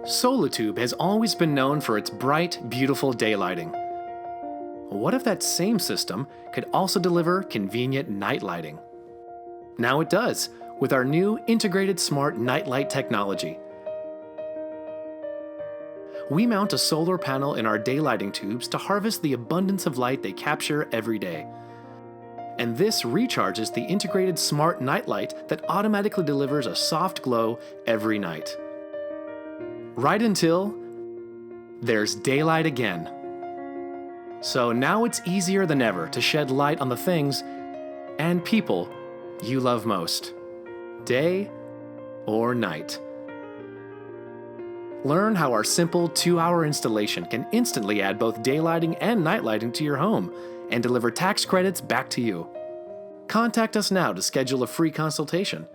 Solatube has always been known for its bright, beautiful daylighting. What if that same system could also deliver convenient night lighting? Now it does, with our new integrated smart nightlight technology. We mount a solar panel in our daylighting tubes to harvest the abundance of light they capture every day. And this recharges the integrated smart nightlight that automatically delivers a soft glow every night. Right until there's daylight again. So now it's easier than ever to shed light on the things and people you love most, day or night. Learn how our simple 2-hour installation can instantly add both daylighting and night lighting to your home and deliver tax credits back to you. Contact us now to schedule a free consultation